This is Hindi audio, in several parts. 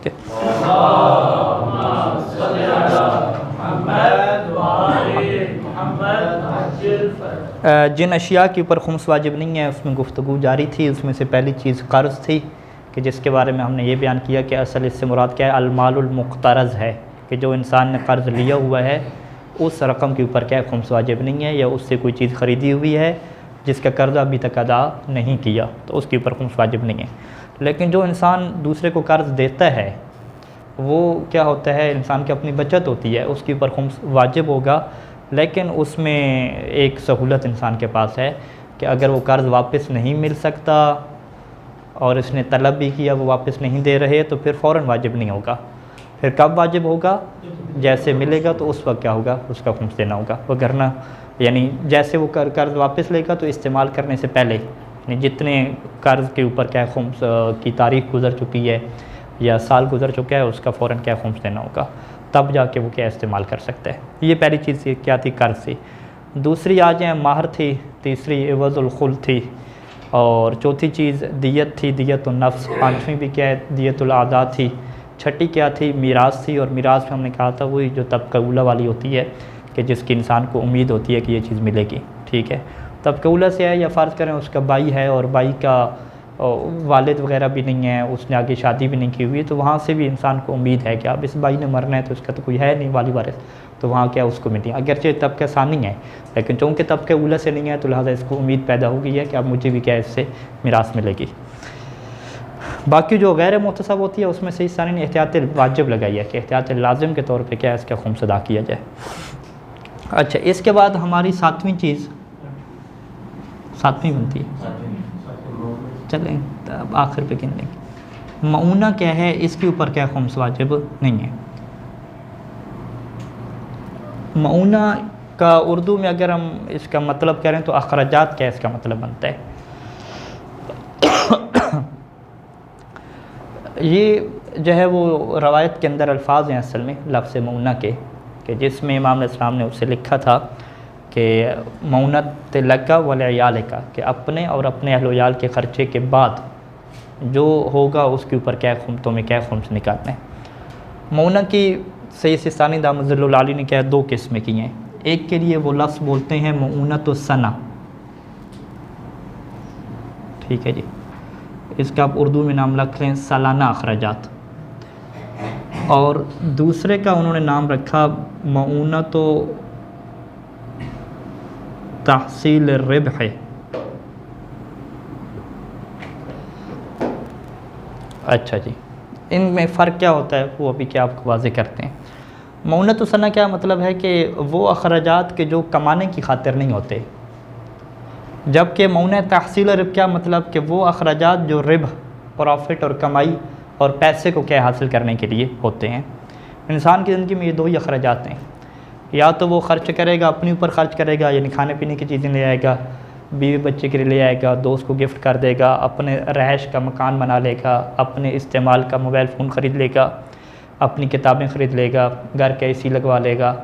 के। जिन अशिया के ऊपर खुम्स वाजिब नहीं है उसमें गुफ्तगू जारी थी। उसमें से पहली चीज़ कर्ज़ थी कि जिसके बारे में हमने ये बयान किया कि असल इससे मुराद क्या है, अलमालुल मुक़तरज़ है कि जो इंसान ने कर्ज़ लिया हुआ है उस रकम के ऊपर क्या है, खुम्स वाजिब नहीं है, या उससे कोई चीज़ ख़रीदी हुई है जिसका कर्ज़ अभी तक अदा नहीं किया तो उसके ऊपर खुम्स वाजिब नहीं है। लेकिन जो इंसान दूसरे को कर्ज़ देता है वो क्या होता है, इंसान की अपनी बचत होती है, उसके ऊपर खुम्स वाजिब होगा। लेकिन उसमें एक सहूलत इंसान के पास है कि अगर वो कर्ज़ वापस नहीं मिल सकता और इसने तलब भी किया वो वापस नहीं दे रहे तो फिर फ़ौरन वाजिब नहीं होगा। फिर कब वाजिब होगा, जैसे मिलेगा तो उस वक्त क्या होगा, उसका खुम्स देना होगा। वगरना यानी जैसे वो कर्ज़ वापस लेगा तो इस्तेमाल करने से पहले यानी जितने कर्ज़ के ऊपर क्या खुम्स की तारीख़ गुज़र चुकी है या साल गुज़र चुका है उसका फ़ौरन क्या खुम्स देना होगा, तब जाके वो क्या इस्तेमाल कर सकता है। ये पहली चीज़ क्या थी, कर्ज़ थी। दूसरी आ जाए महर थी, तीसरी इवज़ुल खुल थी, और चौथी चीज़ दियत थी, दियतुन नफ्स। पाँचवीं भी क्या है, दियतुल आदा थी। छठी क्या थी, मीरास थी। और मीरास में हमने कहा था वही जो तबका ऊला वाली होती है कि जिसकी इंसान को उम्मीद होती है कि ये चीज़ मिलेगी, ठीक है। तबका ऊला से है या फ़र्ज़ करें उसका भाई है और भाई का वालिद वगैरह भी नहीं है, उसने आगे शादी भी नहीं की हुई, तो वहाँ से भी इंसान को उम्मीद है कि अब इस भाई ने मरना है तो उसका तो कोई है नहीं वाली वारिस, तो वहाँ क्या उसको मिली। अगरचे तबका सानी है लेकिन चूँकि तबके ऊला से नहीं है तो लिहाजा इसको उम्मीद पैदा हो गई है कि अब मुझे भी क्या इससे मिरास मिलेगी। बाकी जो गैर मुहतसब होती है उसमें से इस सानी ने एहतियात वाजिब लगाई है कि एहतियात लाजिम के तौर पर क्या इसका खुम्स अदा किया जाए। अच्छा, इसके बाद हमारी सातवीं चीज़, सातवीं बनती है, चलें अब आखिर पे गिन लेंगे। मऊना क्या है, इसके ऊपर क्या खुम्स वाजिब नहीं है। मऊना का उर्दू में अगर हम इसका मतलब करें तो अखराजात क्या इसका मतलब बनता है। ये जो है वो रवायत के अंदर अल्फाज हैं असल में लफ्ज़ मऊना के, कि जिसमें इमाम अलैहिस्सलाम ने उसे लिखा था कि मऊनत लका वलयाल का, कि अपने और अपने अहल-ओ-याल के ख़र्चे के बाद जो होगा उसके ऊपर क्या तुम्हें क्या खुम्स निकालना है। मऊना की सैयद सिस्तानी दामतुल्लाह अलैह ने क्या दो किस्में की हैं। एक के लिए वो लफ्ज़ बोलते हैं मऊनत सना, ठीक है जी, इसका आप उर्दू में नाम रख लें सालाना अखराजात। और दूसरे का उन्होंने नाम रखा मऊनत तहसील रिब्ह है। अच्छा जी, इनमें फ़र्क क्या होता है वो अभी क्या आपको वाज़े करते हैं। मऊनत सना क्या मतलब है कि वो अखराजात के जो कमाने की खातिर नहीं होते, जबकि मऊन तहसील रिब क्या मतलब कि वो अखराजात जो रिब प्रॉफिट और कमाई और पैसे को क्या हासिल करने के लिए होते हैं। इंसान की ज़िंदगी में ये दो ही अखराजात हैं, या तो वो ख़र्च करेगा, अपने ऊपर ख़र्च करेगा यानी खाने पीने की चीज़ें ले आएगा, बीवी बच्चे के लिए ले आएगा, दोस्त को गिफ्ट कर देगा, अपने रहश का मकान बना लेगा, अपने इस्तेमाल का मोबाइल फ़ोन ख़रीद लेगा, अपनी किताबें ख़रीद लेगा, घर का AC लगवा लेगा,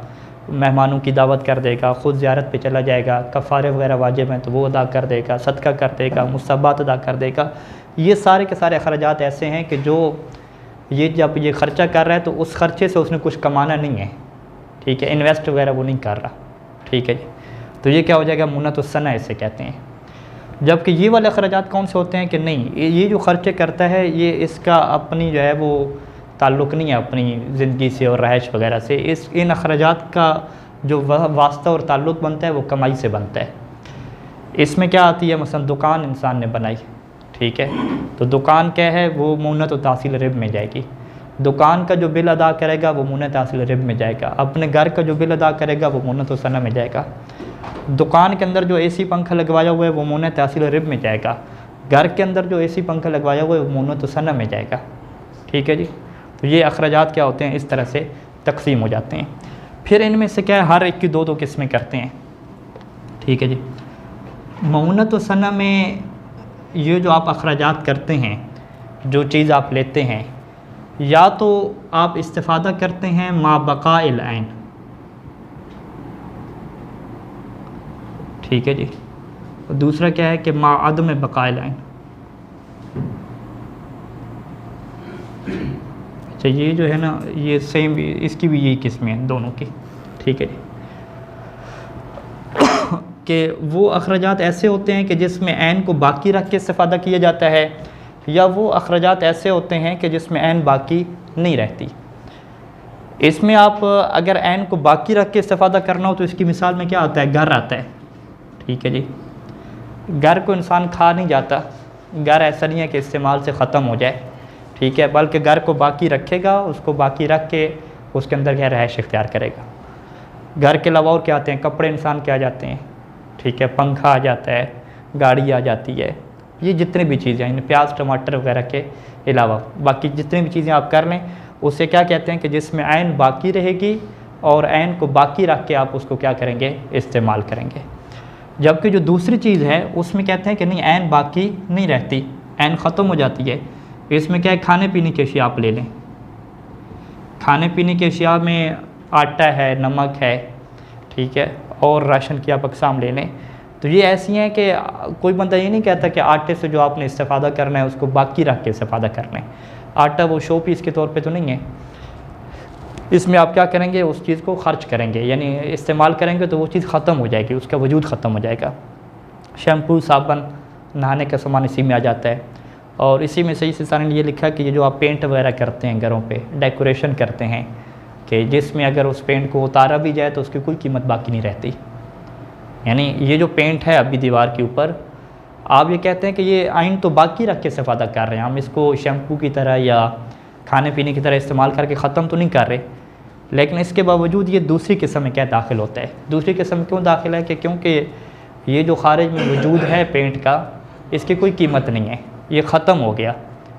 मेहमानों की दावत कर देगा, ख़ुद ज़ियारत पे चला जाएगा, कफ़ारे वगैरह वाजिब हैं तो वो अदा कर देगा, सदका कर देगा, मुस्तहबात अदा कर देगा। ये सारे के सारे अखराजात ऐसे हैं कि जो ये जब ये ख़र्चा कर रहा है तो उस ख़र्चे से उसने कुछ कमाना नहीं है, ठीक है, इन्वेस्ट वगैरह वो नहीं कर रहा, ठीक है जी। तो ये क्या हो जाएगा, मऊनत सना इसे कहते हैं। जबकि ये वाले अखराजात कौन से होते हैं कि नहीं, ये जो ख़र्चे करता है ये इसका अपनी जो है वो ताल्लुक़ नहीं है अपनी ज़िंदगी से और रहश वगैरह से। इन अखराजात का जो वास्ता और ताल्लुक़ बनता है वो कमाई से बनता है। इसमें क्या आती है, मसलन दुकान इंसान ने बनाई, ठीक है, तो दुकान क्या है वो मऊनत व तहसील रिब में जाएगी। दुकान का जो बिल अदा करेगा वो मऊनत तहसील रिब में जाएगा। अपने घर का जो बिल अदा करेगा वो मऊनत व सना में जाएगा। दुकान के अंदर जो AC पंखा लगवाया हुआ है वो मऊनत तहसील रिब में जाएगा। घर के अंदर जो AC पंखा लगवाया हुआ है वो मऊनत व सना में जाएगा, ठीक है जी। तो ये अखराजात क्या होते हैं, इस तरह से तकसीम हो जाते हैं। फिर इनमें से क्या है, हर एक की दो दो किस्में करते हैं, ठीक है जी। मऊनत व सना में ये जो आप अखराजात करते हैं, जो चीज़ आप लेते हैं, या तो आप इस्तिफ़ादा करते हैं मा बक़ाइल ऐन, ठीक है जी, और दूसरा क्या है कि मा अदम बक़ाइल ऐन। अच्छा ये जो है ना ये सेम, इसकी भी यही किस्में हैं दोनों की, ठीक है जी। कि वो अखराजात ऐसे होते हैं कि जिसमें ऐन को बाकी रख के इस्तेफ़ादा किया जाता है, या वो अखराजात ऐसे होते हैं कि जिसमें ऐन बाकी नहीं रहती। इसमें आप अगर ऐन को बाकी रख के इस्तेफ़ादा करना हो तो इसकी मिसाल में क्या आता है, घर आता है, ठीक है जी। घर को इंसान खा नहीं जाता, घर ऐसा नहीं है कि इस्तेमाल से ख़त्म हो जाए, ठीक है, बल्कि घर को बाकी रखेगा, उसको बाकी रख के उसके अंदर क्या रहायश इख्तियार करेगा। घर के अलावा और क्या आते हैं, कपड़े इंसान के आ जाते हैं, ठीक है, पंखा आ जाता है, गाड़ी आ जाती है, ये जितनी भी चीज़ें हैं, प्याज टमाटर वगैरह के अलावा बाकी जितनी भी चीज़ें आप कर लें, उससे क्या कहते हैं कि जिसमें ऐन बाकी रहेगी और ऐन को बाकी रख के आप उसको क्या करेंगे, इस्तेमाल करेंगे। जबकि जो दूसरी चीज़ है उसमें कहते हैं कि नहीं, ऐन बाकी नहीं रहती, ऐन ख़त्म हो जाती है। इसमें क्या है, खाने पीने की अशिया आप ले लें, खाने पीने की अशिया में आटा है, नमक है, ठीक है, और राशन की आप अक़साम ले लें, तो ये ऐसी हैं कि कोई बंदा ये नहीं कहता कि आटे से जो आपने इस्तेफ़ादा करना है उसको बाकी रख के इस्तेफ़ादा करना है। आटा वो शो पीस के तौर पे तो नहीं है, इसमें आप क्या करेंगे, उस चीज़ को ख़र्च करेंगे, यानी इस्तेमाल करेंगे तो वो चीज़ ख़त्म हो जाएगी, उसका वजूद ख़त्म हो जाएगा। शैम्पू, साबुन, नहाने का सामान इसी में आ जाता है। और इसी में सही से सारे ने ये लिखा कि ये जो आप पेंट वगैरह करते हैं घरों पे, डेकोरेशन करते हैं, कि जिसमें अगर उस पेंट को उतारा भी जाए तो उसकी कोई कीमत बाकी नहीं रहती। यानी ये जो पेंट है अभी दीवार के ऊपर, आप ये कहते हैं कि ये आइन तो बाकी रख के इस्तेफ़ादा कर रहे हैं, हम इसको शैम्पू की तरह या खाने पीने की तरह इस्तेमाल करके ख़त्म तो नहीं कर रहे, लेकिन इसके बावजूद ये दूसरी किस्म में क्या दाखिल होता है। दूसरी किस्म में क्यों दाखिल है कि क्योंकि ये जो खारिज में वजूद है पेंट का, इसकी कोई कीमत नहीं है, ये ख़त्म हो गया।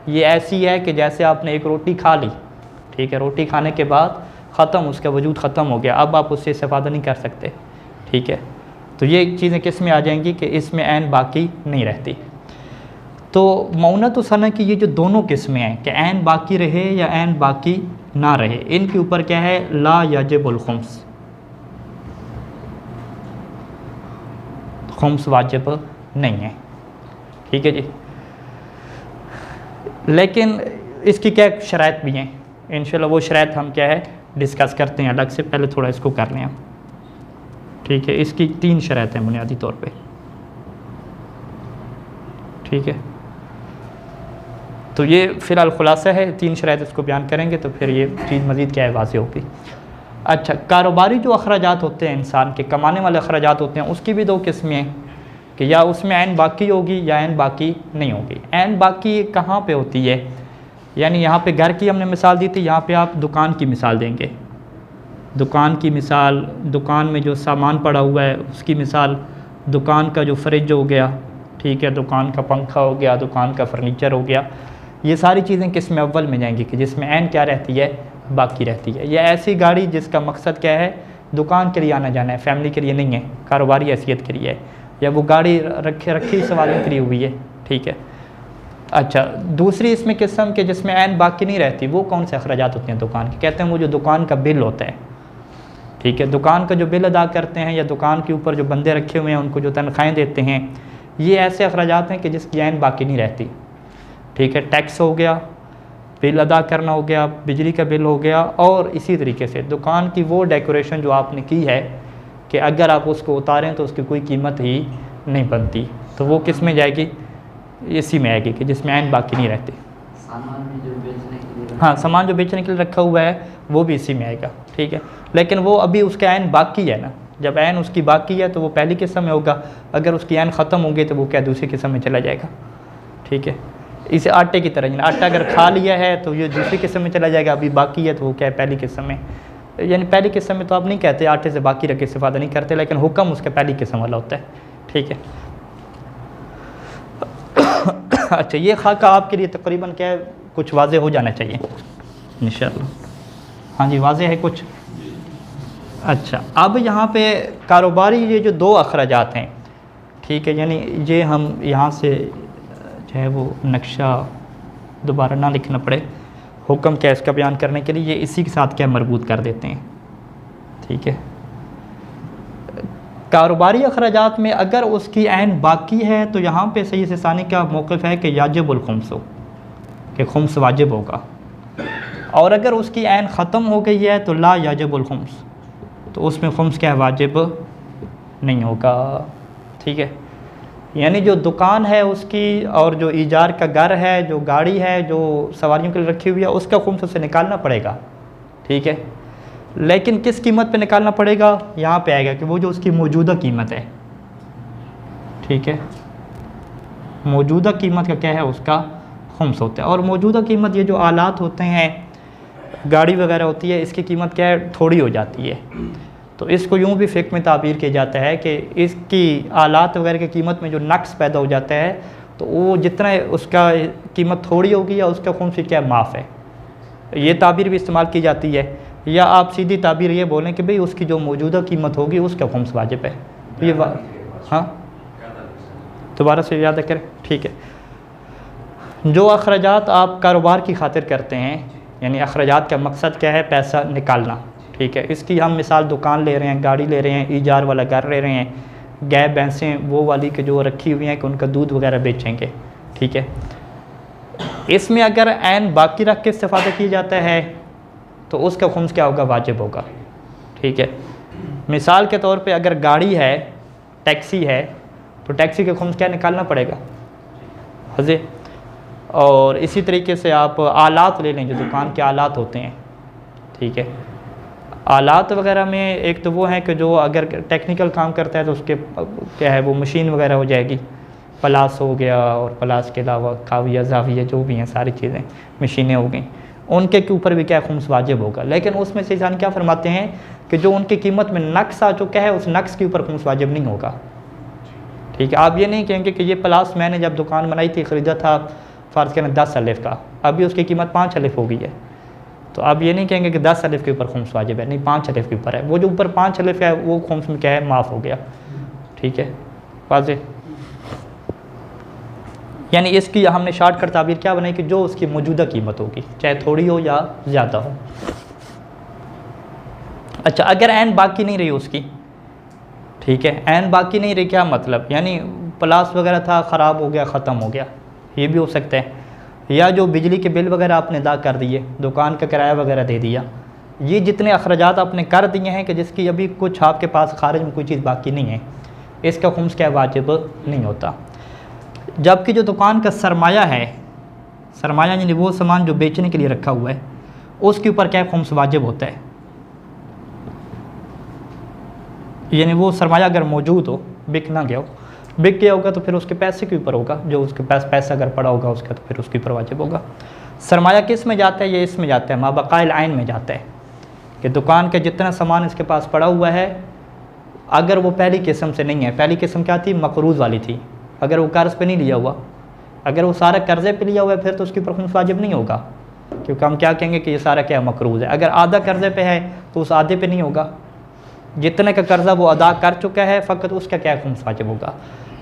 ये ऐसी है कि जैसे आपने एक रोटी खा ली, ठीक है, रोटी खाने के बाद ख़त्म, उसका वजूद ख़त्म हो गया, अब आप उससे इस्तेफ़ादा नहीं कर सकते, ठीक है। तो ये चीज़ें किस में आ जाएंगी कि इसमें ऐन बाकी नहीं रहती। तो मौनत सना की ये जो दोनों किस्में हैं कि ऐन बाकी रहे या ऐन बाकी ना रहे, इनके ऊपर क्या है, ला याजिबुल खुम्स, खुम्स वाजिब नहीं है, ठीक है जी। लेकिन इसकी क्या शराइत भी हैं, इंशाल्लाह वो शराइत हम क्या है डिस्कस करते हैं अलग से, पहले थोड़ा इसको कर लें हम, ठीक है। इसकी 3 शराइत हैं बुनियादी तौर पे, ठीक है। तो ये फ़िलहाल ख़ुलासा है, 3 शराइत इसको बयान करेंगे तो फिर ये चीज़ मज़ीद क्या है वाज़ेह होगी। अच्छा, कारोबारी जो अखराजात होते हैं, इंसान के कमाने वाले अखराजात होते हैं, उसकी भी 2 किस्में हैं कि या उसमें ऐन बाकी होगी या ऐन बाकी नहीं होगी। ऐन बाकी कहाँ पे होती है, यानी यहाँ पे घर की हमने मिसाल दी थी, यहाँ पे आप दुकान की मिसाल देंगे। दुकान की मिसाल, दुकान में जो सामान पड़ा हुआ है उसकी मिसाल, दुकान का जो फ्रिज हो गया, ठीक है, दुकान का पंखा हो गया, दुकान का फर्नीचर हो गया, ये सारी चीज़ें किस्म अव्वल में जाएंगी कि जिसमें ऐन क्या रहती है, बाकी रहती है। या ऐसी गाड़ी जिसका मकसद क्या है, दुकान के लिए आना जाना है, फैमिली के लिए नहीं है, कारोबारी हैसियत के लिए है, या वो गाड़ी रखी सवालों के लिए हुई है, ठीक है। अच्छा, दूसरी इसमें किस्म के जिसमें ऐन बाकी नहीं रहती, वो कौन से अखराजात होते हैं दुकान के, कहते हैं वो जो दुकान का बिल होता है, ठीक है, दुकान का जो बिल अदा करते हैं या दुकान के ऊपर जो बंदे रखे हुए हैं उनको जो तनख्वाहें देते हैं, ये ऐसे अखराजात हैं कि जिसकी ऐन बाकी नहीं रहती, ठीक है। टैक्स हो गया, बिल अदा करना हो गया, बिजली का बिल हो गया, और इसी तरीके से दुकान की वो डेकोरेशन जो आपने की है कि अगर आप उसको उतारें तो उसकी कोई कीमत ही नहीं बनती, तो वो किस में जाएगी, इसी में आएगी कि जिसमें ऐन बाकी नहीं रहती। सामान जो बेचने के लिए, हाँ, सामान जो बेचने के लिए रखा हुआ है वो भी इसी में आएगा, ठीक है। लेकिन वो अभी उसका ऐन बाकी है ना, जब ऐन उसकी बाकी है तो वो पहली किस्म में होगा, अगर उसकी ऐन ख़त्म होगी तो वो क्या दूसरी किस्म में चला जाएगा, ठीक है। इसे आटे की तरह, आटा अगर खा लिया है तो ये दूसरी किस्म में चला जाएगा, अभी बाकी है तो वो क्या है पहली किस्म में। यानी पहली किस्म में तो आप नहीं कहते आटे से बाकी रख के इस्तेफ़ादा नहीं करते, लेकिन हुक्म उसका पहली किस्म वाला होता है, ठीक है। अच्छा, ये खाका आपके लिए तकरीबन क्या है कुछ वाज़ेह हो जाना चाहिए इंशाअल्लाह। हाँ जी, वाज़ेह है कुछ। अच्छा, अब यहाँ पे कारोबारी ये जो 2 अखराजात हैं, ठीक है, यानी ये हम यहाँ से जो है वो नक्शा दोबारा ना लिखना पड़े, हुक्म क्या इसका बयान करने के लिए ये इसी के साथ क्या मरबूत कर देते हैं, ठीक है। कारोबारी अखराजात में अगर उसकी ऐन बाकी है तो यहाँ पे सही से सानी का मौक़िफ़ है कि याजिबुल खुम्स हो, कि खुम्स वाजिब होगा। और अगर उसकी ऐन ख़त्म हो गई है तो ला याजिबुल खुम्स, तो उसमें खुम्स क्या है, वाजिब नहीं होगा। ठीक है, यानी जो दुकान है उसकी और जो ईजार का घर है, जो गाड़ी है जो सवारियों के लिए रखी हुई है, उसका खुम्स उसे निकालना पड़ेगा। ठीक है, लेकिन किस कीमत पे निकालना पड़ेगा, यहाँ पे आएगा कि वो जो उसकी मौजूदा कीमत है। ठीक है, मौजूदा कीमत का क्या है, उसका खुम्स होता है। और मौजूदा कीमत, ये जो आलात होते हैं, गाड़ी वगैरह होती है, इसकी कीमत क्या है, थोड़ी हो जाती है। तो इसको यूँ भी फ़िक़्ह में ताबीर किया जाता है कि इसकी आलात वगैरह की कीमत में जो नक्स पैदा हो जाता है, तो वो जितना उसका कीमत थोड़ी होगी या उसका खुम्स क्या माफ़ है, ये ताबीर भी इस्तेमाल की जाती है। या आप सीधी ताबीर ये बोलें कि भाई उसकी जो मौजूदा कीमत होगी उसका खुम्स वाजिब है। तो ये हाँ, दोबारा से याद करें। ठीक है, जो अखराजात आप कारोबार की खातिर करते हैं, यानी अखराजात का मकसद क्या है, पैसा निकालना। ठीक है, इसकी हम मिसाल दुकान ले रहे हैं, गाड़ी ले रहे हैं, ईजार वाला घर ले रहे हैं, गाय भैंसें वो वाली के जो रखी हुई हैं कि उनका दूध वगैरह बेचेंगे। ठीक है, इसमें अगर ऐन बाकी रख के इस्तेफ़ादा किया जाता है तो उसका खुम्स क्या होगा, वाजिब होगा। ठीक है, मिसाल के तौर पे अगर गाड़ी है, टैक्सी है, तो टैक्सी के खुम्स क्या निकालना पड़ेगा, हज़े। और इसी तरीके से आप आलात ले लें, जो दुकान के आलात होते हैं। ठीक है, आलात वगैरह में एक तो वो है कि जो अगर टेक्निकल काम करता है तो उसके क्या है, वो मशीन वगैरह हो जाएगी, प्लास हो गया, और प्लास के अलावा काविया जाविया जो भी हैं सारी चीज़ें मशीनें हो गई, उनके ऊपर भी क्या खुम्स वाजिब होगा। लेकिन उसमें से इंसान क्या फरमाते हैं कि जो उनकी कीमत में नक्स आ चुका है, उस नक्स के ऊपर खुम्स वाजिब नहीं होगा। ठीक है, आप ये नहीं कहेंगे कि ये प्लास मैंने जब दुकान बनाई थी, ख़रीदा था फ़र्ज़ करें 10 अलिफ का, अभी उसकी कीमत 5 अलिफ हो गई है, तो आप ये नहीं कहेंगे कि 10 अलिफ के ऊपर खुम्स वाजिब है, नहीं 5 अलिफ के ऊपर है। वो जो ऊपर 5 अलिफ है वो खुम्स में क्या है, माफ़ हो गया। ठीक है, वाज़ेह। यानी इसकी हमने शॉर्टकट ताबीर क्या बनाई कि जो उसकी मौजूदा कीमत होगी, चाहे थोड़ी हो या ज़्यादा हो। अच्छा, अगर ऐन बाकी नहीं रही उसकी, ठीक है, ऐन बाकी नहीं रही, क्या मतलब, यानी प्लास वगैरह था, ख़राब हो गया, ख़त्म हो गया, ये भी हो सकता है। या जो बिजली के बिल वगैरह आपने अदा कर दिए, दुकान का किराया वगैरह दे दिया, ये जितने अखराजात आपने कर दिए हैं कि जिसकी अभी कुछ आपके पास खारिज में कोई चीज़ बाकी नहीं है, इसका खुम्स क्या वाजिब नहीं होता। जबकि जो दुकान का सरमाया है, सरमाया यानी वो सामान जो बेचने के लिए रखा हुआ है, उसके ऊपर क्या खुम्स वाजिब होता है। यानी वो सरमाया अगर मौजूद हो, बिक ना गया हो, बिक गया होगा तो फिर उसके पैसे के ऊपर होगा, जो उसके पास पैसा अगर पड़ा होगा उसका, तो फिर उसके ऊपर वाजिब होगा। सरमाया किस में जाता है, ये इसमें जाता है, माबकाइल आइन में जाता है, कि दुकान का जितना सामान इसके पास पड़ा हुआ है, अगर वो पहली किस्म से नहीं है, पहली किस्म क्या थी, मकरूज़ वाली थी, अगर वो कर्ज़ पे नहीं लिया हुआ, अगर वो सारा कर्ज़े पे लिया हुआ है, फिर तो उसके ऊपर खुम्स वाजिब नहीं होगा, क्योंकि हम क्या कहेंगे कि ये सारा क्या मकरूज़ है। अगर आधा कर्ज़े पे है तो उस आधे पे नहीं होगा, जितने का कर्ज़ा वो अदा कर चुका है फ़कत उसका क्या खुम्स वाजिब होगा।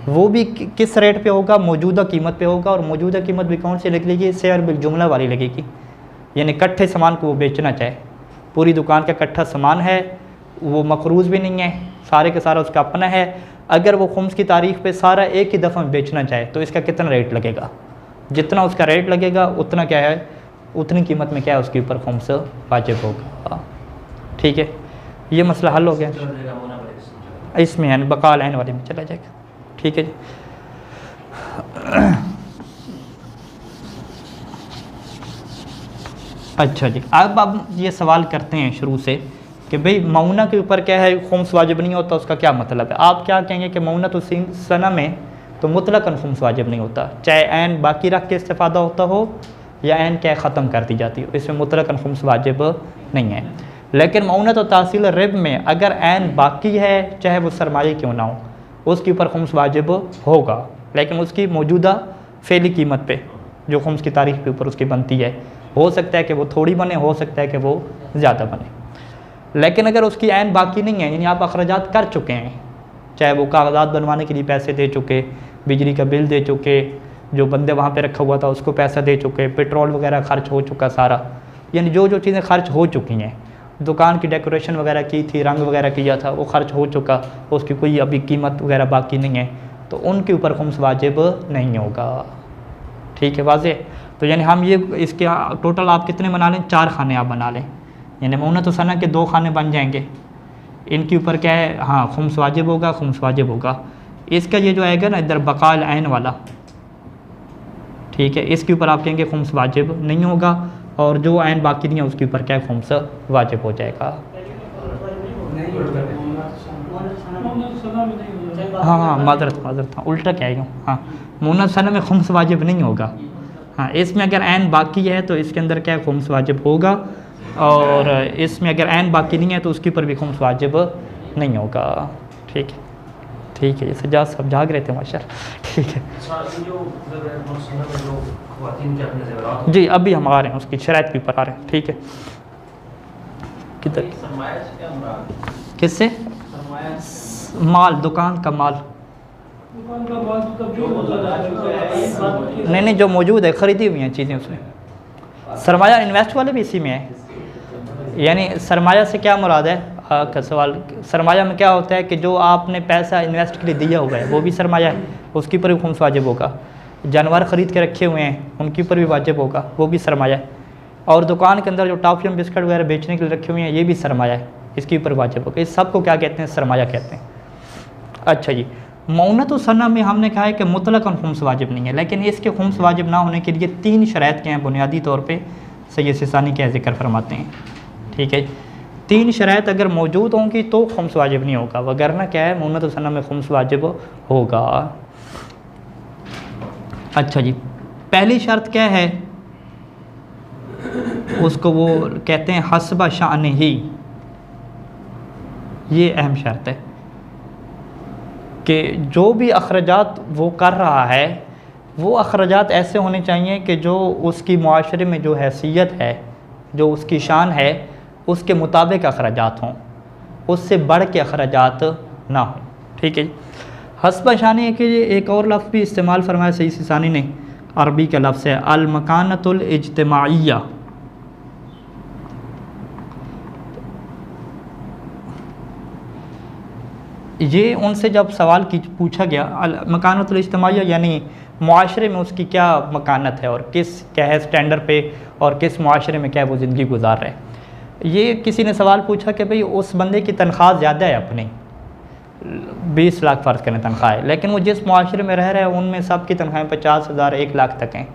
वो भी किस रेट पे होगा, मौजूदा कीमत पे होगा। और मौजूदा कीमत भी कौन सी लगेगी, शेयर बिल जुमला वाली लगेगी, यानी इकट्ठे सामान को वो बेचना चाहे, पूरी दुकान का इकट्ठा सामान है, वो मकरूज़ भी नहीं है, सारे के सारा उसका अपना है, अगर वो खुम्स की तारीख पे सारा एक ही दफ़ा बेचना चाहे तो इसका कितना रेट लगेगा, जितना उसका रेट लगेगा उतना क्या है, उतनी कीमत में क्या है उसके ऊपर खुम्स वाजिब होगा। ठीक है, ये मसला हल हो गया। इसमें यानी बकाल ऐन वाले में चला जाएगा। ठीक है जी। अच्छा जी, अब ये सवाल करते हैं शुरू से कि भाई मऊना के ऊपर क्या है खुम्स वाजिब नहीं होता, उसका क्या मतलब है। आप क्या कहेंगे कि मऊना तो सना में तो मुतलकन खुम्स वाजिब नहीं होता, चाहे ऐन बाकी रख के इस्तेफादा होता हो या ऐन क्या ख़त्म कर दी जाती हो, इसमें मुतलकन खुम्स वाजिब नहीं है। लेकिन मऊना तो तहसील रिब में अगर ऐन बाकी है, चाहे वो सरमाई क्यों ना हो, उसके ऊपर खुम्स वाजिब होगा, लेकिन उसकी मौजूदा फ़ेली कीमत पे जो खुम्स की तारीख के ऊपर उसकी बनती है, हो सकता है कि वो थोड़ी बने, हो सकता है कि वो ज़्यादा बने। लेकिन अगर उसकी ऐन बाकी नहीं है, यानी आप अखराजात कर चुके हैं, चाहे वो कागज़ात बनवाने के लिए पैसे दे चुके, बिजली का बिल दे चुके, जो बंदे वहाँ पे रखा हुआ था उसको पैसा दे चुके, पेट्रोल वगैरह खर्च हो चुका सारा, यानी जो जो चीज़ें खर्च हो चुकी हैं, दुकान की डेकोरेशन वगैरह की थी, रंग वगैरह किया था, वो खर्च हो चुका, उसकी कोई अभी कीमत वगैरह बाकी नहीं है, तो उनके ऊपर खुम्स वाजिब नहीं होगा। ठीक है, वाज़ेह। तो यानी हम ये इसके टोटल आप कितने बना लें, 4 खाने आप बना लें, यानी मऊनत सना के 2 खाने बन जाएंगे। इनके ऊपर क्या है, हाँ खुम्स वाजिब होगा, खुम्स वाजिब होगा। इसका ये जो आएगा ना इधर बकाल ऐन वाला, ठीक है, इसके ऊपर आप कहेंगे खुम्स वाजिब नहीं होगा, और जो ऐन बाकी नहीं है उसके ऊपर क्या है, खुम्स वाजिब हो जाएगा। हाँ माजरत उल्टा क्या है, हाँ मऊनत सना में खुम्स वाजिब नहीं होगा। हाँ इसमें अगर ऐन बाकी है तो इसके अंदर क्या है, खुम्स वाजिब होगा, और इसमें अगर ऐन बाकी नहीं है तो उसके ऊपर भी खुम्स वाजिब नहीं होगा। ठीक है, ठीक है, ये सजाद सब जाग रहे थे माशाअल्लाह। ठीक है जी, अभी हम आ रहे हैं उसकी शराइत के ऊपर आ रहे हैं। ठीक है, किधर किससे, माल, दुकान का माल नहीं, जो मौजूद है, ख़रीदी हुई हैं चीज़ें उसमें। सरमाया इन्वेस्ट वाले भी इसी में है, यानी सरमाया से क्या मुराद है का सवाल। सरमाया में क्या होता है कि जो आपने पैसा इन्वेस्ट के लिए दिया हुआ है वो भी सरमाया है, उसके ऊपर भी खुम्स वाजिब होगा। जानवर ख़रीद के रखे हुए हैं उनके ऊपर भी वाजिब होगा, वो भी सरमाया है। और दुकान के अंदर जो टॉफ़ियाँ बिस्किट वगैरह बेचने के लिए रखे हुए हैं ये भी सरमाया है, इसके ऊपर वाजिब होगा। इस सब को क्या कहते हैं, सरमाया कहते हैं। अच्छा जी, मऊनत सना में हमने कहा है कि मुतलकन खुम्स वाजिब नहीं है, लेकिन इसके खुम्स वाजिब ना होने के लिए 3 शराइत के हैं बुनियादी तौर पे सैयद सिस्तानी क्या ज़िक्र फरमाते हैं। ठीक है, 3 शराइत अगर मौजूद होंगी तो खुम्स वाजिब नहीं होगा, वगरना क्या है, मऊनत सना में खुम्स वाजिब होगा। अच्छा जी, पहली शर्त क्या है, उसको वो कहते हैं हस्बा शान ही, ये अहम शर्त है कि जो भी अखराजात वो कर रहा है वो अखराजात ऐसे होने चाहिए कि जो उसकी मुआशरे में जो हैसियत है, जो उसकी शान है, उसके मुताबिक अखराजात हों, उससे बढ़ के अखराजात ना हों। ठीक है, हस्बा शानी के लिए एक और लफ्ज़ भी इस्तेमाल फरमाया सही सिसानी ने, अरबी का लफ्ज़ है अल मकानतुल इज्तिमाइया। ये उनसे जब सवाल पूछा गया, मकानतुल इज्तिमाइया यानी मुआशरे में उसकी क्या मकानत है और किस क्या है स्टैंडर्ड पे और किस मुआशरे में क्या वो ज़िंदगी गुजार रहे हैं। ये किसी ने सवाल पूछा कि भाई उस बंदे की तनख्वाह ज़्यादा है, अपनी 20 लाख फ़र्ज़ करें तनख्वाह है, लेकिन वो जिस मुआशरे में रह रहा है उनमें सब की तनख्वाहें 50,000 1 लाख तक हैं।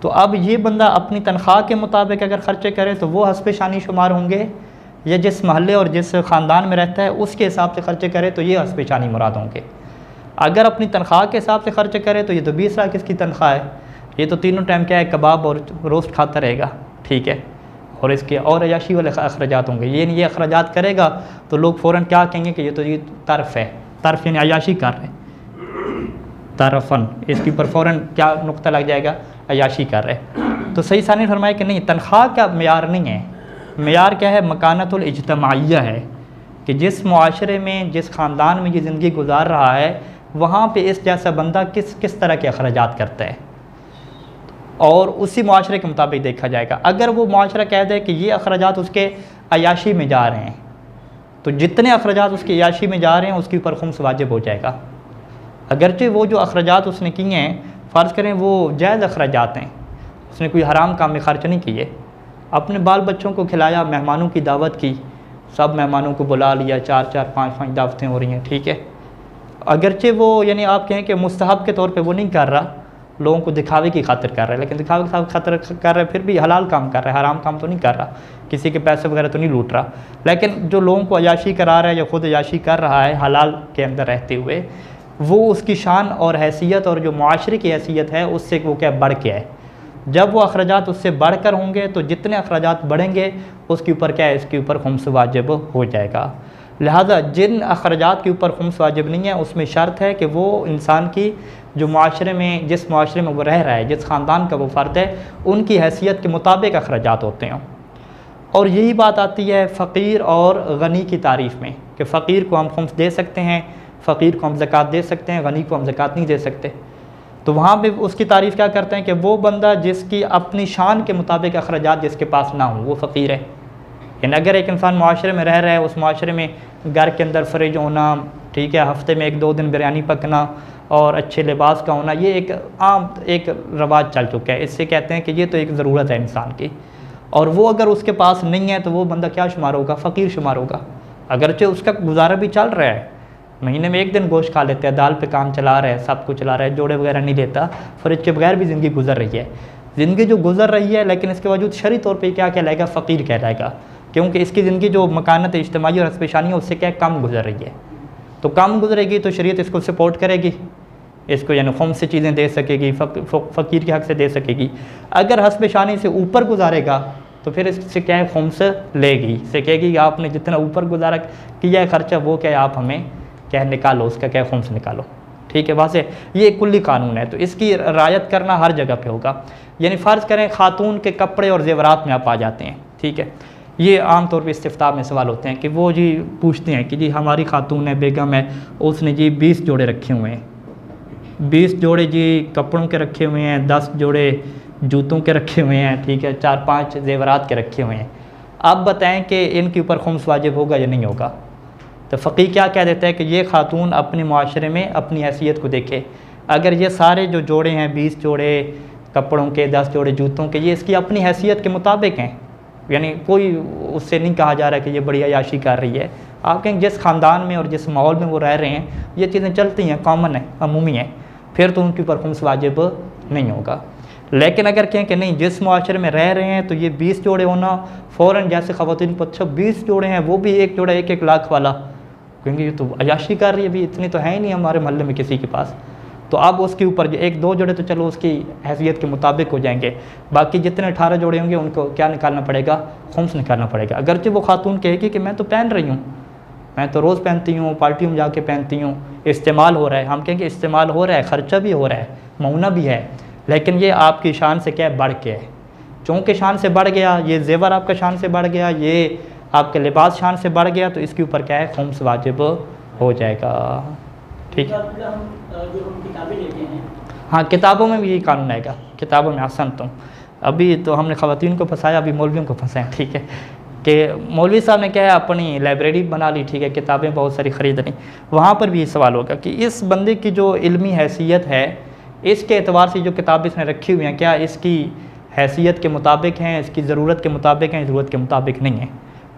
तो अब ये बंदा अपनी तनख्वाह के मुताबिक अगर ख़र्चे करे तो वो हस्ब शानी शुमार होंगे, या जिस महल्ले और जिस ख़ानदान में रहता है उसके हिसाब से ख़र्चे करे तो ये हस्ब शानी मुराद होंगे। अगर अपनी तनख्वाह के हिसाब से ख़र्चे करे तो ये तो 20 लाख इसकी तनख्वाह है, ये तो तीनों टाइम क्या है, कबाब और रोस्ट खाता रहेगा। ठीक है, और इसके और अयाशी वाले अखराजात होंगे। ये अखराजात करेगा तो लोग फ़ौरन क्या कहेंगे कि ये तो ये तरफ़ है, तरफ़ यानी अयाशी कर रहे, तरफ़न, इसके ऊपर फ़ौरन क्या नुक्ता लग जाएगा, अयाशी कर रहे। तो सही सानी फरमाया कि नहीं, तनख्वाह का मेयार नहीं है, मेयार क्या है, मकानतुल इज्तिमाइया है कि जिस मुआशरे में जिस ख़ानदान में ये ज़िंदगी गुजार रहा है वहाँ पे इस जैसा बंदा किस तरह के अखराजात करता है, और उसी मुआशरे के मुताबिक देखा जाएगा। अगर वो मुआशरा कह दे कि ये अखराजात उसके अयाशी में जा रहे हैं तो जितने अखराजात उसके अयाशी में जा रहे हैं उसके ऊपर खुम्स वाजिब हो जाएगा। अगरचे वो जो अखराजात उसने किए हैं, फ़र्ज़ करें वो जायज़ अखराजात हैं, उसने कोई हराम काम में ख़र्च नहीं किए, अपने बाल बच्चों को खिलाया, मेहमानों की दावत की, सब मेहमानों को बुला लिया, 4-4 5-5 दावतें हो रही हैं। ठीक है, अगरचे वो यानी आप कहें कि मुस्तहब के तौर पे वो नहीं कर रहा, लोगों को दिखावे की खातिर कर रहा है, लेकिन दिखावे की खातिर कर रहा है फिर भी हलाल काम कर रहा है, हराम काम तो नहीं कर रहा, किसी के पैसे वगैरह तो नहीं लूट रहा। लेकिन जो लोगों को अयाशी करा रहा है या ख़ुद अयाशी कर रहा है हलाल के अंदर रहते हुए, वो उसकी शान और हैसियत और जो मुआशरे की हैसियत है उससे वो क्या बढ़ के है। जब वो अखराजात उससे बढ़कर होंगे तो जितने अखराजात बढ़ेंगे उसके ऊपर क्या है, इसके ऊपर खुम्स वाजिब हो जाएगा। लिहाजा जिन अखराजात के ऊपर खुम्स वाजिब नहीं है उसमें शर्त है कि वो इंसान की जो मुआशरे में जिस मुआशरे में वो रह रहा है, जिस ख़ानदान का वो फ़र्द है, उनकी हैसियत के मुताबिक अखराजात होते हैं। और यही बात आती है फ़कीर और गनी की तारीफ़ में कि फ़कीर को हम खुम्स दे सकते हैं, फ़कीर को हम ज़कात दे सकते हैं, गनी को हम ज़कात नहीं दे सकते। तो वहाँ पे उसकी तारीफ़ क्या करते हैं कि वो बंदा जिसकी अपनी शान के मुताबिक अखराजात जिसके पास ना हो वो फ़कीर है। यानी अगर एक इंसान मुआशरे में रह रहा है, उस मुआशरे में घर के अंदर फ्रिज होना, ठीक है, हफ़्ते में 1-2 दिन बिरयानी पकना और अच्छे लिबास का होना, ये एक आम एक रवाज चल चुका है। इससे कहते हैं कि ये तो एक ज़रूरत है इंसान की, और वो अगर उसके पास नहीं है तो वो बंदा क्या शुमार होगा, फ़कीर शुमार होगा। अगरचे उसका गुजारा भी चल रहा है, महीने में एक दिन गोश्त खा लेते हैं, दाल पे काम चला रहा है, सब कुछ चला रहा है, जोड़े वगैरह नहीं लेता, फ़र्ज के बगैर भी ज़िंदगी गुजर रही है। ज़िंदगी जो गुजर रही है, लेकिन इसके बावजूद शरई तौर पे क्या कहलाएगा, फ़कीर कहलाएगा, क्योंकि इसकी ज़िंदगी जो मकानत इज्तिमाई और हस्ब-ए-शानी है उससे क्या कम गुजर रही है। तो कम गुजरेगी तो शरीयत इसको सपोर्ट करेगी, इसको यानी खुम्स से चीज़ें दे सकेगी, फ़कीर के हक़ से दे सकेगी। अगर हस्ब-ए-शानी से ऊपर गुजारेगा तो फिर इससे क्या है, खुम्स लेगी, इससे कहेगी आपने जितना ऊपर गुजारा किया है ख़र्चा, वो क्या है आप हमें क्या निकालो, उसका क्या खुम्स निकालो। ठीक है, वाज़े ये एक कुल्ली कानून है, तो इसकी रायत करना हर जगह पे होगा। यानी फ़र्ज़ करें खातून के कपड़े और ज़ेवरात में आप आ जाते हैं, ठीक है, ये आम तौर पे इस्तिफ्ताह में सवाल होते हैं कि वो जी पूछते हैं कि जी हमारी खातून है, बेगम है, उसने जी 20 जोड़े रखे हुए हैं, 20 जोड़े जी कपड़ों के रखे हुए हैं, 10 जोड़े जूतों के रखे हुए हैं, ठीक है, 4-5 ज़ेवरात के रखे हुए हैं। अब बताएं कि इनके ऊपर खुम्स वाजिब होगा या नहीं होगा। तो फ़कीह क्या कह देता है कि ये खातून अपने मुआशरे में अपनी हैसियत को देखे। अगर ये सारे जो जोड़े हैं, 20 जोड़े कपड़ों के, 10 जोड़े जूतों के, ये इसकी अपनी हैसियत के मुताबिक हैं, यानी कोई उससे नहीं कहा जा रहा है कि ये बड़ी अयाशी कर रही है। आप कहेंगे जिस ख़ानदान में और जिस माहौल में वो रह रहे हैं ये चीज़ें चलती हैं, कॉमन है, अमूमी है, फिर तो उनके ऊपर खुम्स वाजिब नहीं होगा। लेकिन अगर कहें कि नहीं जिस मुआशरे में रह रहे हैं तो ये 20 जोड़े होना फ़ौरन, जैसे ख़वातीन को अच्छा 20 जोड़े हैं, वो भी एक जोड़ा 1-1 लाख वाला, क्योंकि ये तो अयाशी कर रही है, अभी इतनी तो है ही नहीं हमारे मोहल्ले में किसी के पास। तो अब उसके ऊपर 1-2 जोड़े तो चलो उसकी हैसियत के मुताबिक हो जाएंगे, बाकी जितने 18 जोड़े होंगे उनको क्या निकालना पड़ेगा, खुम्स निकालना पड़ेगा। अगरचे वो खातून कहेगी कि मैं तो पहन रही हूँ, मैं तो रोज़ पहनती हूँ, पार्टियों में जाके पहनती हूँ, इस्तेमाल हो रहा है, हम कहेंगे इस्तेमाल हो रहा है, ख़र्चा भी हो रहा है, मऊना भी है, लेकिन ये आपकी शान से क्या है, बढ़ के है। चूँकि शान से बढ़ गया, ये जेवर आपका शान से बढ़ गया, ये आपके लिबास शान से बढ़ गया, तो इसके ऊपर क्या है, खुम्स वाजिब हो जाएगा। ठीक है, हाँ किताबों में भी यही कानून आएगा, किताबों में आसान। तुम अभी तो हमने ख़वातीन को फंसाया, अभी मौलवियों को फंसाएं, ठीक है, कि मौलवी साहब ने क्या है अपनी लाइब्रेरी बना ली, ठीक है, किताबें बहुत सारी ख़रीद ली, वहाँ पर भी ये सवाल होगा कि इस बंदे की जो इल्मी हैसियत है, इसके एतबार से जो किताबें इसने रखी हुई हैं, क्या इसकी हैसियत के मुताबिक हैं, इसकी ज़रूरत के मुताबिक हैं, ज़रूरत के मुताबिक नहीं है।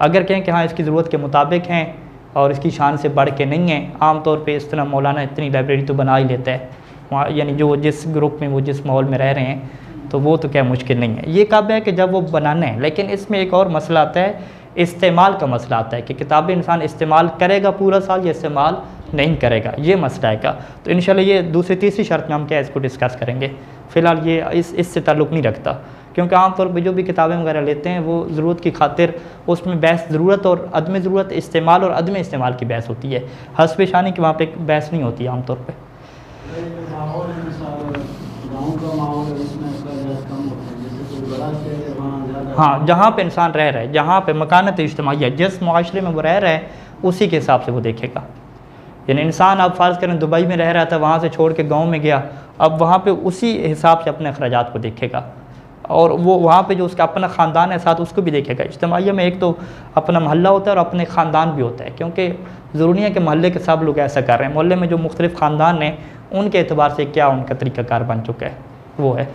अगर कहें कि हाँ इसकी ज़रूरत के मुताबिक हैं और इसकी शान से बढ़ के नहीं है, आम तौर पे इस तरह मौलाना इतनी लाइब्रेरी तो बना ही लेता है वहाँ, यानी जो जिस ग्रुप में वो जिस माहौल में रह रहे हैं, तो वो तो क्या मुश्किल नहीं है। ये कब है कि जब वो बनाने हैं, लेकिन इसमें एक और मसला आता है, इस्तेमाल का मसला आता है कि किताबें इंसान इस्तेमाल करेगा पूरा साल या इस्तेमाल नहीं करेगा, ये मसला आएगा। तो इंशाल्लाह ये दूसरी तीसरी शर्त में हम क्या इसको डिस्कस करेंगे। फ़िलहाल ये इससे ताल्लुक़ नहीं रखता, क्योंकि आमतौर पर जो भी किताबें वगैरह लेते हैं वो ज़रूरत की खातिर उसमें बहस ज़रूरत और अदम ज़रूरत, इस्तेमाल और अदम इस्तेमाल की बहस होती है, हस्ब-ए-शानी की वहाँ पे बहस नहीं होती आमतौर पे। हाँ, जहाँ पे इंसान रह रहा है, जहाँ पे मकानत इज्तिमाई है, जिस मुआशरे में वो रह रहा है उसी के हिसाब से वो देखेगा। यानी इंसान अब फ़र्ज़ करें दुबई में रह रहा था, वहाँ से छोड़ के गाँव में गया, अब वहाँ पे उसी हिसाब से अपने अखराजात को देखेगा, और वो वहाँ पे जो उसका अपना ख़ानदान है साथ उसको भी देखेगा। इज्तिमाइया में एक तो अपना महल्ला होता है और अपने ख़ानदान भी होता है, क्योंकि ज़रूरी है कि महल्ले के सब लोग ऐसा कर रहे हैं, मोहल्ले में जो मुख्तलिफ़ ख़ानदान हैं उनके एतबार से क्या उनका तरीक़ाकार बन चुका है, वो है।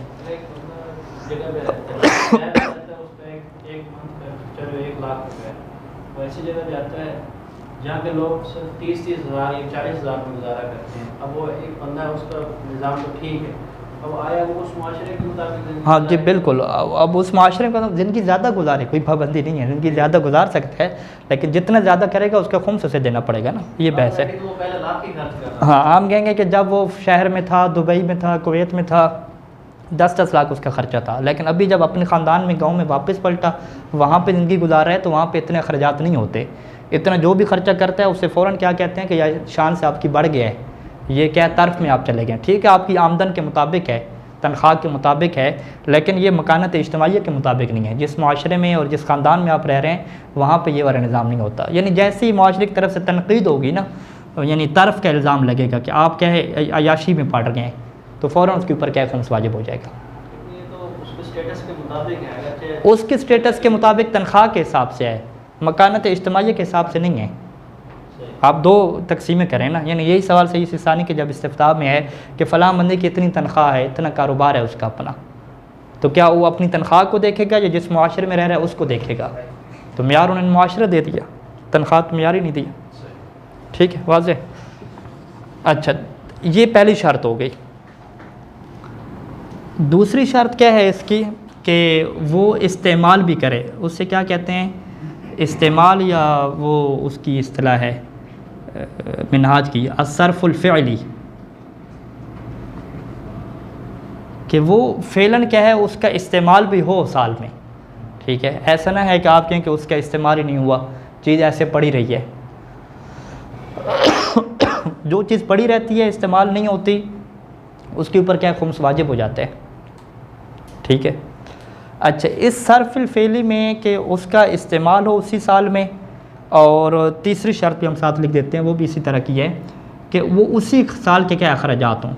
ऐसी जगह जाता है जहाँ के लोग सिर्फ 30-30 हज़ार या 40 हज़ार में गुजारा करते हैं। अब वो एक बंदा है, उसका निज़ाम तो ठीक है, अब आया वो उस माशरे के मुताबिक। हाँ जी बिल्कुल, अब उस माशरे में ज़िंदगी ज़्यादा गुजारे, कोई पाबंदी नहीं है, ज़िंदगी ज़्यादा गुजार सकता है, लेकिन जितना ज़्यादा करेगा उसका खुम्स उसे देना पड़ेगा ना, ये बहस है। हाँ, हम कहेंगे कि जब वो शहर में था, दुबई में था, कुवैत में था, 10-10 लाख उसका ख़र्चा था, लेकिन अभी जब अपने ख़ानदान में गांव में वापस पलटा, वहाँ पे ज़िंदगी गुजार रहा है, तो वहाँ पे इतने अखराजात नहीं होते। इतना जो भी खर्चा करता है उससे फ़ौरन क्या कहते हैं कि यह शान से आपकी बढ़ गया है, ये क्या तर्फ में आप चले गए। ठीक है, आपकी आमदन के मुताबिक है, तनख्वाह के मुताबिक है, लेकिन ये मकानत इज्तिमाइया के मुताबिक नहीं है। जिस माशरे में और जिस ख़ानदान में आप रह रहे हैं वहाँ पर ये वाला निज़ाम नहीं होता। यानी जैसे ही माशरे की तरफ से तनकीद होगी ना, यानी तर्फ का इल्ज़ाम लगेगा कि आप क्या है अयाशी में पड़ गए हैं, तो फ़ौरन उसके ऊपर क्या खुम्स वाजिब हो जाएगा। ये तो उसके स्टेटस के मुताबिक है, उसके स्टेटस के मुताबिक तनख्वाह के हिसाब से है, मकानत इज्तिमाइया के हिसाब से नहीं है। आप दो तकसीमें करें ना, यानी यही सवाल सही सानी के जब इस्तिफ्ताह में है कि फ़लाँ बंदे की इतनी तनख्वाह है, इतना कारोबार है उसका अपना, तो क्या वो अपनी तनख्वाह को देखेगा या जिस मुआशरे में रह रहा है उसको देखेगा? तो मियार उन्होंने मुआशरा दे दिया, तनख्वाह तो मियार ही नहीं दिया। ठीक है, वाज़ेह। अच्छा, ये पहली शर्त हो गई। दूसरी शर्त क्या है इसकी कि वो इस्तेमाल भी करे। उससे क्या कहते हैं इस्तेमाल, या वो उसकी इस्तिलाह है मिनहाज की असरफुल फ़िअली, कि वो फ़ेलन क्या है उसका इस्तेमाल भी हो साल में। ठीक है, ऐसा ना है कि आप कहें कि उसका इस्तेमाल ही नहीं हुआ, चीज़ ऐसे पड़ी रही है। जो चीज़ पड़ी रहती है इस्तेमाल नहीं होती उसके ऊपर क्या खुम्स वाजिब हो जाता है। ठीक है। अच्छा, इस सरफिल फ़ेली में कि उसका इस्तेमाल हो उसी साल में, और तीसरी शर्त भी हम साथ लिख देते हैं, वो भी इसी तरह की है कि वो उसी साल के क्या अखराजात हों।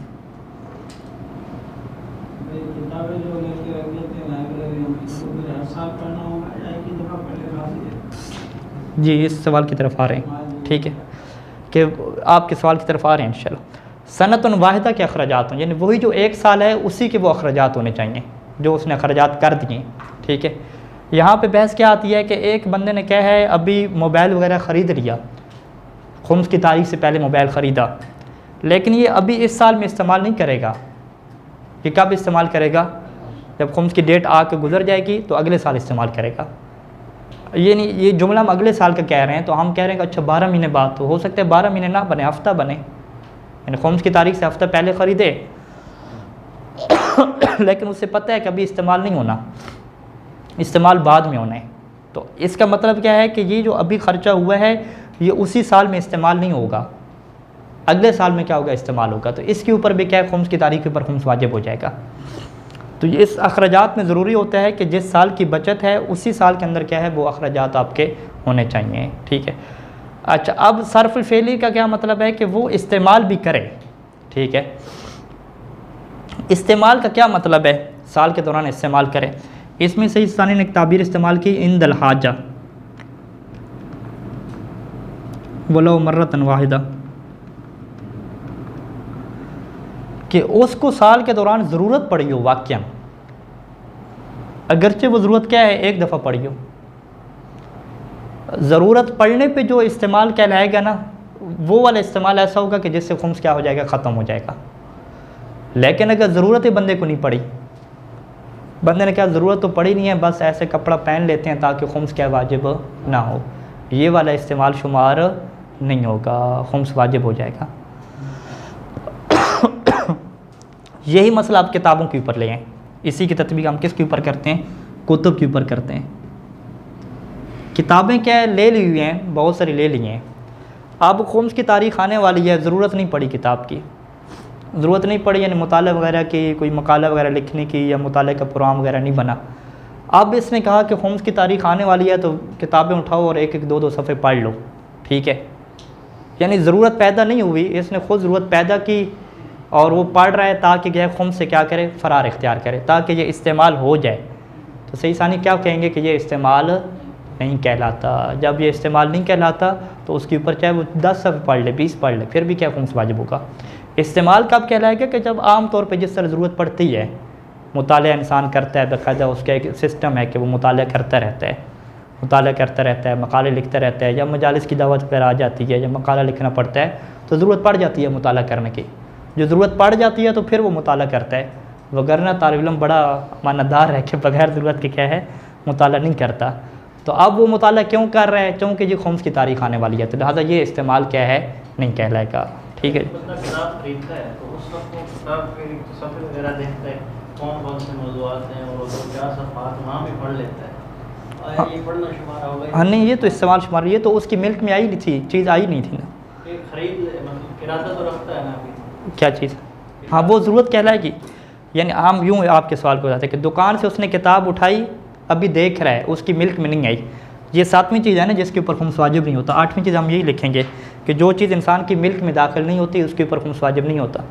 जी, इस सवाल की तरफ आ रहे हैं। ठीक है, कि आपके सवाल की तरफ आ रहे हैं इंशाल्लाह। सनतुन वाहिदा के अखराजात हों, यानी वही जो एक साल है उसी के वो अखराजात होने चाहिए जो उसने अखराजात कर दिए। ठीक है, यहाँ पे बहस क्या आती है कि एक बंदे ने क्या है अभी मोबाइल वगैरह ख़रीद लिया, खुम्स की तारीख से पहले मोबाइल ख़रीदा, लेकिन ये अभी इस साल में इस्तेमाल नहीं करेगा। ये कब इस्तेमाल करेगा? जब खुम्स की डेट आके गुजर जाएगी तो अगले साल इस्तेमाल करेगा। ये नहीं, ये जुमला हम अगले साल का कह रहे हैं, तो हम कह रहे हैं कि अच्छा 12 महीने बाद, तो हो सकता है 12 महीने ना बने, हफ़्ता बने, यानी खुम्स की तारीख से हफ़्ता पहले ख़रीदे लेकिन उससे पता है कि अभी इस्तेमाल नहीं होना, इस्तेमाल बाद में होना है। तो इसका मतलब क्या है कि ये जो अभी ख़र्चा हुआ है ये उसी साल में इस्तेमाल नहीं होगा, अगले साल में क्या होगा, इस्तेमाल होगा। तो इसके ऊपर भी क्या है, खुम्स की तारीख के ऊपर खुम्स वाजिब हो जाएगा। तो ये इस अखराजात में ज़रूरी होता है कि जिस साल की बचत है उसी साल के अंदर क्या है वो अखराजात आपके होने चाहिए। ठीक है। अच्छा, अब सर्फ़ुल फ़ेली का क्या मतलब है कि वो इस्तेमाल भी करे। ठीक है, इस्तेमाल का क्या मतलब है, साल के दौरान इस्तेमाल करे। इसमें सही सानी ने एक ताबीर इस्तेमाल की, इंदल हाजा वलो मर्रतन वाहिदा, कि उसको साल के दौरान ज़रूरत पड़ी हो वाक़ियन, अगरचे वो ज़रूरत क्या है एक दफ़ा पड़ी हो, ज़रूरत पड़ने पे जो इस्तेमाल कहलाएगा ना वो वाला इस्तेमाल ऐसा होगा कि जिससे खुम्स क्या हो जाएगा, ख़त्म हो जाएगा। लेकिन अगर ज़रूरत ही बंदे को नहीं पड़ी, बंदे ने क्या ज़रूरत तो पड़ी नहीं है, बस ऐसे कपड़ा पहन लेते हैं ताकि खुम्स क्या वाजिब ना हो, ये वाला इस्तेमाल शुमार नहीं होगा, खुम्स वाजिब हो जाएगा। यही मसला आप किताबों के ऊपर ले आए, इसी की तत्बीक हम किसके ऊपर करते हैं, कुतुब के ऊपर करते हैं। किताबें क्या है ले ली हुई हैं, बहुत सारी ले ली हैं, अब खुम्स की तारीख़ आने वाली है, ज़रूरत नहीं पड़ी किताब की, ज़रूरत नहीं पड़ी, यानी मुताला वगैरह की, कोई मकाला वगैरह लिखने की या मुताले का प्रोग्राम वगैरह नहीं बना। अब इसने कहा कि खुम्स की तारीख़ आने वाली है तो किताबें उठाओ और एक एक दो दो सफ़े पढ़ लो। ठीक है, यानी ज़रूरत पैदा नहीं हुई, इसने ख़ुद ज़रूरत पैदा की और वो पढ़ रहा है ताकि क्या खुम्स से क्या करे, फ़रार इख्तियार करे, ताकि ये इस्तेमाल हो जाए। तो सही सानी क्या कहेंगे कि ये इस्तेमाल नहीं कहलाता। जब ये इस्तेमाल नहीं कहलाता तो उसके ऊपर चाहे वो 10 सफ़े पढ़ ले, 20 पढ़ ले, फिर भी क्या खुम्स वाजिब होगा। इस्तेमाल कब कहलाएगा कि जब आम तौर पे जिस तरह ज़रूरत पड़ती है, मुताला इंसान करता है, बाकायदा उसका एक सिस्टम है कि वो मुताला करता रहता है, मुताला करता रहता है, मकाले लिखता रहता है, जब मजालिस की दावत पर आ जाती है, जब मकाला लिखना पड़ता है तो ज़रूरत पड़ जाती है मुताला करने की। जो ज़रूरत पड़ जाती है तो फिर वो मुताला करता है, वगरना तालिब इल्म बड़ा मानदार है कि बग़ैर ज़रूरत के क्या है मुताला नहीं करता। तो अब वो मुताला क्यों कर रहा है, क्योंकि ये खुम्स की तारीख़ आने वाली है, तो लिहाजा ये इस्तेमाल क्या है नहीं कहलाएगा। ठीक है, किताब खरीदता है तो उस वक्त वो किताब के सफ़े वगैरह देखता है, कौन कौन से मौज़ूआत हैं और क्या सफ़ात वहाँ भी पढ़ लेता है। हाँ, ये पढ़ना शुमार होगा। हाँ नहीं, ये तो इस्तेमाल शुमार, ये तो उसकी मिल्क में आई नहीं थी, चीज़ आई नहीं थी ना, ये खरीद मतलब इरादा तो रखता है ना अभी, क्या चीज़, हाँ वो ज़रूरत कहलाएगी। यानी हम यूँ आपके सवाल को बताते हैं कि दुकान से उसने किताब उठाई, अभी देख रहा है, उसकी मिल्क में नहीं आई, ये 7वीं चीज़ है ना जिसके ऊपर खुम्स वाजिब नहीं होता। 8वीं चीज़ हम यही लिखेंगे कि जो चीज़ इंसान की मिल्क में दाखिल नहीं होती उसके ऊपर खुम्स वाजिब नहीं होता।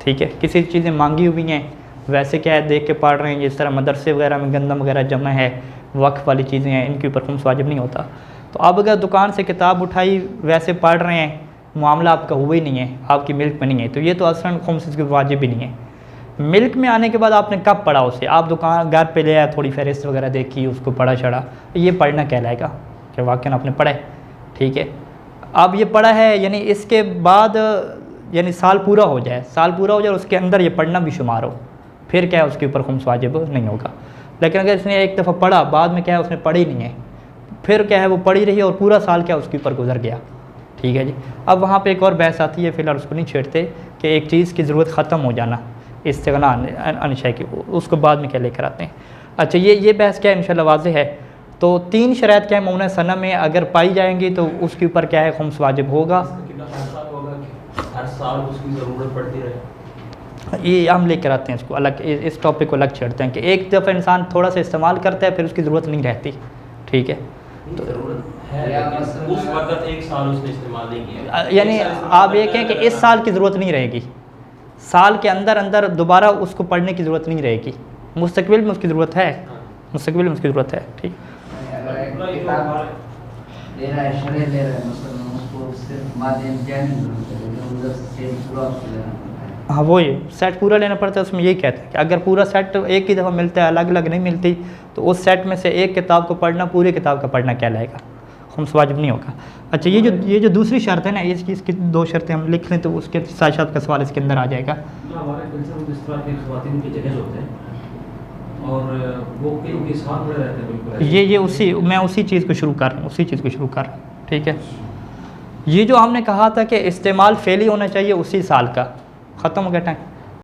ठीक है, किसी चीज़ें मांगी हुई हैं, वैसे क्या है देख के पढ़ रहे हैं, जिस तरह मदरसे वगैरह में गंदम वगैरह जमा है, वक्फ वाली चीज़ें हैं, इनके ऊपर खुम्स वाजिब नहीं होता। तो अब अगर दुकान से किताब उठाई, वैसे पढ़ रहे हैं, मामला आपका हुआ ही नहीं है, आपकी मिल्क में नहीं है, तो ये तो असलन खुम्स की वाजिब ही नहीं है। मिल्क में आने के बाद आपने कब पढ़ा उसे, आप दुकान घर पे ले आया, थोड़ी फहरिस्त वगैरह देखी, उसको पढ़ा चढ़ा, ये पढ़ना कहलाएगा कि वाकई आपने पढ़ा है, ठीक है। अब ये पढ़ा है, यानी इसके बाद यानी साल पूरा हो जाए, साल पूरा हो जाए, उसके अंदर ये पढ़ना भी शुमार हो, फिर क्या है उसके ऊपर खुम्स वाजिब नहीं होगा। लेकिन अगर इसने एक दफ़ा पढ़ा, बाद में क्या है उसने पढ़ी नहीं है, फिर क्या है वो पढ़ी रही और पूरा साल क्या उसके ऊपर गुजर गया, ठीक है जी। अब वहाँ पे एक और बहस आती है, फ़िलहाल उसको नहीं छेड़ते, कि एक चीज़ की ज़रूरत ख़त्म हो जाना इस्तिग़ना अनशय की, उसको बाद में क्या लेकर आते हैं। अच्छा, ये बहस क्या है इंशाल्लाह वाज़ेह है। तो 3 शराइत क्या है मौना सना में अगर पाई जाएंगी तो उसके ऊपर क्या है खुम्स वाजिब होगा। हर साल उसकी ज़रूरत पड़ती रहे, ये हम लेकर आते हैं इसको अलग, इस टॉपिक को अलग छेड़ते हैं कि एक दफ़ा इंसान थोड़ा सा इस्तेमाल करता है, फिर उसकी ज़रूरत नहीं रहती, ठीक है। तो ज़रूरत है, लेकिन उस वक्त 1 साल उसने इस्तेमाल नहीं किया, यानी आप ये कहें कि इस साल की ज़रूरत नहीं रहेगी, साल के अंदर अंदर दोबारा उसको पढ़ने की ज़रूरत नहीं रहेगी, मुस्तकबिल में उसकी ज़रूरत है, मुस्तकबिल में उसकी ज़रूरत है, ठीक। अगर एक किताब ले रहा है, शरह ले रहा है, मतलब उसको सिर्फ मादे इम्तिहान की ज़रूरत है, लेकिन उधर से सेट पूरा उसको लेना पड़ता है। हाँ, वही सेट पूरा लेना पड़ता है। उसमें यही कहते हैं कि अगर पूरा सेट एक ही दफ़ा मिलता है, अलग अलग नहीं मिलती, तो उस सेट में से एक किताब को पढ़ना पूरी किताब का पढ़ना कहलाएगा, खुम्स वाजिब नहीं होगा। अच्छा, ये जो दूसरी शर्त है ना, इसकी 2 शर्तें हम लिख लें तो उसके साथ साथ का सवाल इसके अंदर आ जाएगा। हमारे कल्चर में जिस तरह के ख़वातीन के जहेज़ होते हैं और वो कई साल पड़े रहते हैं, बिल्कुल मैं उसी चीज़ को शुरू कर रहा हूँ, ठीक है। ये जो हमने कहा था कि इस्तेमाल फ़ेली होना चाहिए उसी साल का, ख़त्म हो गया टाइम।